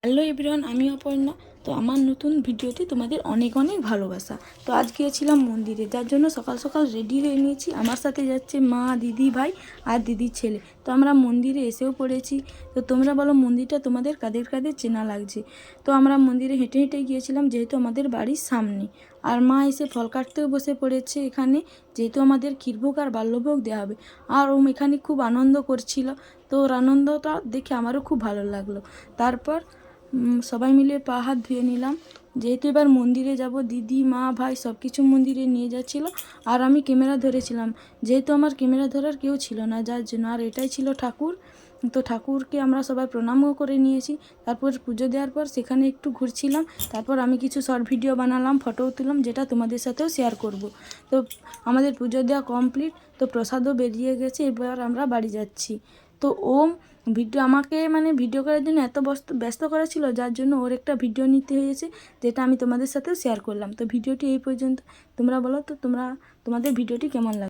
Hello everyone, আমি অপর্ণা। তো আমার নতুন ভিডিওতে তোমাদের অনেক অনেক ভালোবাসা। তো আজ গিয়েছিলাম মন্দিরে, যার জন্য সকাল সকাল রেডি হয়ে নিয়েছি। আমার সাথে যাচ্ছে মা, দিদি, ভাই আর দিদির ছেলে। তো আমরা মন্দিরে এসেও পড়েছি। তো তোমরা বলো মন্দিরটা তোমাদের কাদের কাদের চেনা লাগছে। তো আমরা মন্দিরে হেঁটে হেঁটে গিয়েছিলাম, যেহেতু আমাদের বাড়ির সামনে। আর মা এসে ফল কাটতেও বসে পড়েছে এখানে, যেহেতু আমাদের ক্ষীরভোগ আর বাল্যভোগ দেওয়া হবে। আর এখানে খুব আনন্দ করছিল। তো ওর আনন্দটা দেখে আমারও খুব ভালো লাগলো। তারপর সবাই মিলে পা হাত ধুয়ে নিলাম, যেহেতু এবার মন্দিরে যাব। দিদি, মা, ভাই সব কিছু মন্দিরে নিয়ে যাচ্ছিলো, আর আমি ক্যামেরা ধরেছিলাম, যেহেতু আমার ক্যামেরা ধরার কেউ ছিল না, যার জন্য। আর এটাই ছিল ঠাকুর। তো ঠাকুরকে আমরা সবাই প্রণামও করে নিয়েছি। তারপর পুজো দেওয়ার পর সেখানে একটু ঘুরছিলাম। তারপর আমি কিছু শর্ট ভিডিও বানালাম, ফটোও তুললাম, যেটা তোমাদের সাথেও শেয়ার করব। তো আমাদের পুজো দেওয়া কমপ্লিট। তো প্রসাদও বেরিয়ে গেছে, এবার আমরা বাড়ি যাচ্ছি। তো আমাকে ভিডিও করার জন্য এত ব্যস্ত করা ছিল, যার জন্য ওর একটা ভিডিও নিতে হয়েছে, যেটা আমি তোমাদের সাথেও শেয়ার করলাম। তো ভিডিওটি এই পর্যন্ত। তোমরা বলো তো তোমাদের ভিডিওটি কেমন লাগে।